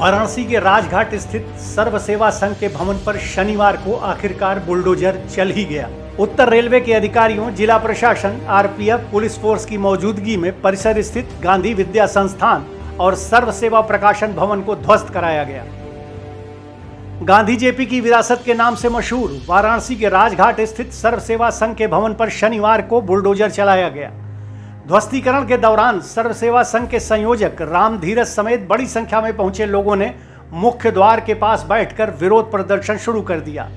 वाराणसी के राजघाट स्थित सर्व सेवा संघ के भवन पर शनिवार को आखिरकार बुलडोजर चल ही गया। उत्तर रेलवे के अधिकारियों, जिला प्रशासन, आरपीएफ, पुलिस फोर्स की मौजूदगी में परिसर स्थित गांधी विद्या संस्थान और सर्व सेवा प्रकाशन भवन को ध्वस्त कराया गया। गांधी जेपी की विरासत के नाम से मशहूर वाराणसी के राजघाट स्थित सर्व सेवा संघ के भवन पर शनिवार को बुलडोजर चलाया गया। ध्वस्तीकरण के दौरान सर्व सेवा संघ के संयोजक राम धीरज समेत बड़ी संख्या में पहुंचे लोगों ने मुख्य द्वार के पास बैठकर विरोध प्रदर्शन शुरू कर दिया।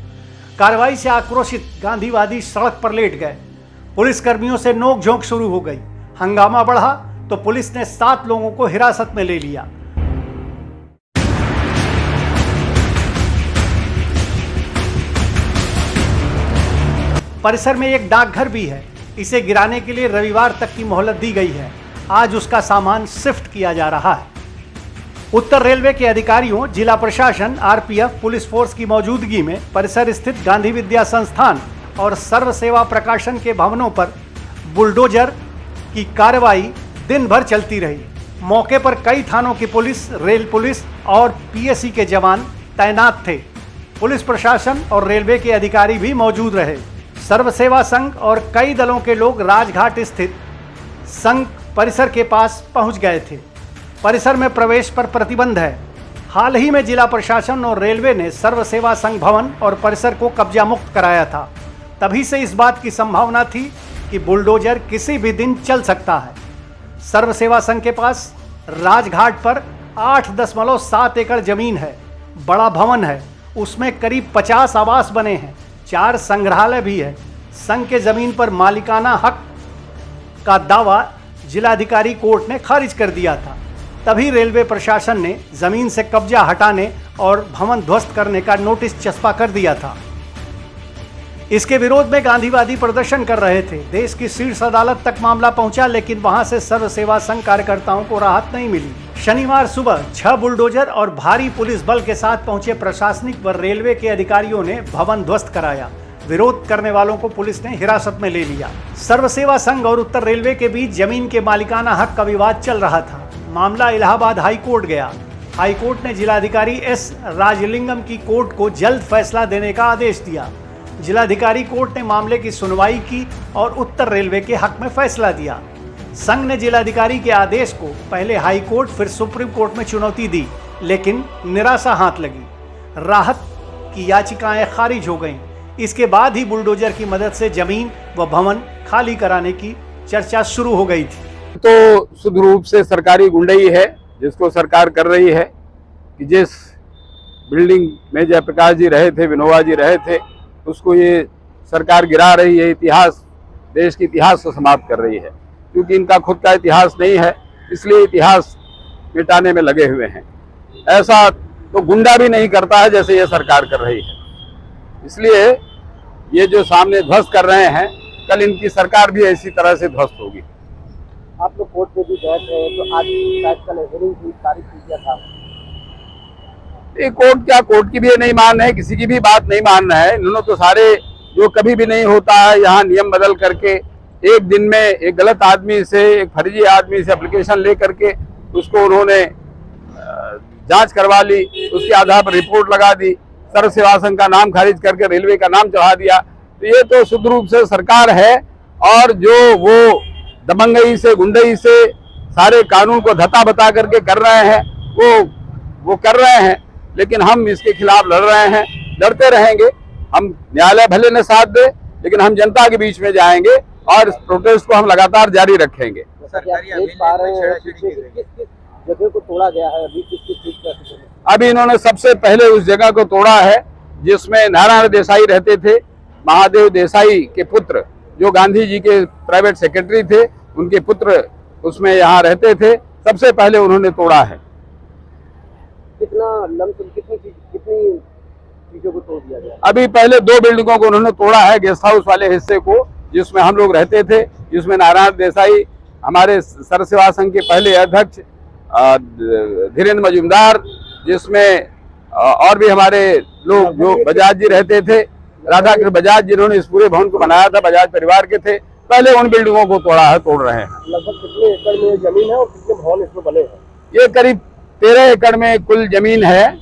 कार्रवाई से आक्रोशित गांधीवादी सड़क पर लेट गए। पुलिस कर्मियों से नोकझोंक शुरू हो गई। हंगामा बढ़ा तो पुलिस ने 7 लोगों को हिरासत में ले लिया। परिसर में एक डाकघर भी है। इसे गिराने के लिए रविवार तक की मोहलत दी गई है। आज उसका सामान शिफ्ट किया जा रहा है। उत्तर रेलवे के अधिकारियों, जिला प्रशासन, आरपीएफ, पुलिस फोर्स की मौजूदगी में परिसर स्थित गांधी विद्या संस्थान और सर्व सेवा प्रकाशन के भवनों पर बुलडोजर की कार्रवाई दिन भर चलती रही। मौके पर कई थानों की पुलिस, रेल पुलिस और पीएसी के जवान तैनात थे। पुलिस प्रशासन और रेलवे के अधिकारी भी मौजूद रहे। सर्व सेवा संघ और कई दलों के लोग राजघाट स्थित संघ परिसर के पास पहुंच गए थे। परिसर में प्रवेश पर प्रतिबंध है। हाल ही में जिला प्रशासन और रेलवे ने सर्व सेवा संघ भवन और परिसर को कब्जा मुक्त कराया था। तभी से इस बात की संभावना थी कि बुलडोजर किसी भी दिन चल सकता है। सर्व सेवा संघ के पास राजघाट पर 8.7 एकड़ जमीन है। बड़ा भवन है। उसमें करीब 50 आवास बने हैं। 4 संग्रहालय भी है। संघ के जमीन पर मालिकाना हक का दावा जिलाधिकारी कोर्ट ने खारिज कर दिया था। तभी रेलवे प्रशासन ने जमीन से कब्जा हटाने और भवन ध्वस्त करने का नोटिस चस्पा कर दिया था। इसके विरोध में गांधीवादी प्रदर्शन कर रहे थे। देश की शीर्ष अदालत तक मामला पहुंचा, लेकिन वहां से सर्व सेवा संघ कार्यकर्ताओं को राहत नहीं मिली। शनिवार सुबह 6 बुलडोजर और भारी पुलिस बल के साथ पहुंचे प्रशासनिक व रेलवे के अधिकारियों ने भवन ध्वस्त कराया। विरोध करने वालों को पुलिस ने हिरासत में ले लिया। सर्व सेवा संघ और उत्तर रेलवे के बीच जमीन के मालिकाना हक का विवाद चल रहा था। मामला इलाहाबाद हाई कोर्ट गया। हाई कोर्ट ने जिलाधिकारी एस राजलिंगम की कोर्ट को जल्द फैसला देने का आदेश दिया। जिलाधिकारी कोर्ट ने मामले की सुनवाई की और उत्तर रेलवे के हक में फैसला दिया। संघ ने जिलाधिकारी के आदेश को पहले हाई कोर्ट फिर सुप्रीम कोर्ट में चुनौती दी, लेकिन निराशा हाथ लगी। राहत की याचिकाएं खारिज हो गईं। इसके बाद ही बुलडोजर की मदद से जमीन व भवन खाली कराने की चर्चा शुरू हो गई थी। तो शुद्ध रूप से सरकारी गुंडई है, जिसको सरकार कर रही है कि जिस बिल्डिंग में जयप्रकाश जी रहे थे, विनोबा जी रहे थे, उसको ये सरकार गिरा रही है। इतिहास, देश के इतिहास को समाप्त कर रही है। क्योंकि इनका खुद का इतिहास नहीं है, इसलिए इतिहास मिटाने में लगे हुए हैं। ऐसा तो गुंडा भी नहीं करता है जैसे ये सरकार कर रही है। इसलिए ये जो सामने ध्वस्त कर रहे हैं, कल इनकी सरकार भी इसी तरह से ध्वस्त होगी। आप लोग कोर्ट में भी बैठ रहे हैं, तो आज शायद कल हियरिंग की तारीख किया था। ये कोर्ट क्या, कोर्ट की भी नहीं मान रहे, किसी की भी बात नहीं मान रहा है। इन्होंने तो सारे, जो कभी भी नहीं होता है, यहाँ नियम बदल करके एक दिन में एक गलत आदमी से, एक फर्जी आदमी से एप्लीकेशन ले करके उसको उन्होंने जांच करवा ली, उसके आधार पर रिपोर्ट लगा दी, सर्व सेवा संघ का नाम खारिज करके रेलवे का नाम चढ़ा दिया। तो ये तो शुद्ध रूप से सरकार है। और जो वो दबंगई से, गुंडई से सारे कानून को धता बता करके कर रहे हैं, वो कर रहे हैं। लेकिन हम इसके खिलाफ लड़ रहे हैं, लड़ते रहेंगे। हम न्यायालय भले न साथ दे, लेकिन हम जनता के बीच में जाएंगे और इस प्रोटेस्ट को हम लगातार जारी रखेंगे। जगह को तोड़ा गया है, अभी इन्होंने सबसे पहले उस जगह को तोड़ा है जिसमें नारायण देसाई रहते थे। महादेव देसाई के पुत्र, जो गांधी जी के प्राइवेट सेक्रेटरी थे, उनके पुत्र उसमें यहाँ रहते थे। सबसे पहले उन्होंने तोड़ा है। कितना लमसम, कितनी चीजों को तोड़ दिया गया? अभी पहले 2 बिल्डिंगों को उन्होंने तोड़ा है। गेस्ट हाउस वाले हिस्से को, जिसमें हम लोग रहते थे, जिसमें नारायण देसाई, हमारे सर्व सेवा संघ के पहले अध्यक्ष धीरेन्द्र मजूमदार, जिसमें और भी हमारे लोग, जो बजाज जी रहते थे, राधाकृष्ण बजाज, जिन्होंने इस पूरे भवन को बनाया था, बजाज परिवार के थे, पहले उन बिल्डिंगों को तोड़ रहे हैं। लगभग कितने एकड़ में जमीन है और कितने भवन इसमें बने हैं? ये करीब 13 एकड़ में कुल जमीन है,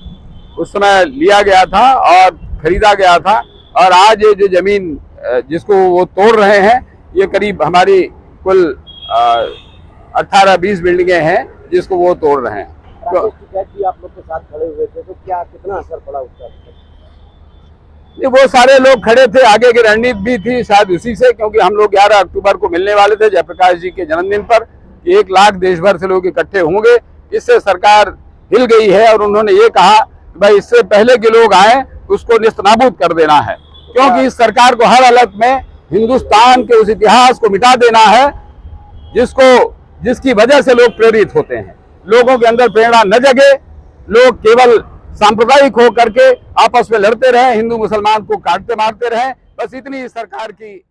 उस समय लिया गया था और खरीदा गया था। और आज ये जो जमीन जिसको वो तोड़ रहे हैं, ये करीब हमारी कुल 18-20 बिल्डिंगें हैं जिसको वो तोड़ रहे हैं। तो राकेश टिकैत भी आप लोग के साथ खड़े हुए थे, तो क्या कितना असर पड़ा उसका? ये वो सारे लोग खड़े थे, आगे की रणनीति भी थी शायद उसी से, क्योंकि हम लोग 11 अक्टूबर को मिलने वाले थे जयप्रकाश जी के जन्मदिन पर। 1 लाख देश भर से लोग इकट्ठे होंगे, इससे सरकार हिल गई है और उन्होंने ये कहा कि भाई इससे पहले के लोग आए उसको निस्तनाबूद कर देना है, क्योंकि इस सरकार को हर हालत में हिंदुस्तान के उस इतिहास को मिटा देना है जिसकी वजह से लोग प्रेरित होते हैं। लोगों के अंदर प्रेरणा न जगे, लोग केवल सांप्रदायिक हो करके आपस में लड़ते रहे, हिंदू मुसलमान को काटते मारते रहे, बस इतनी सरकार की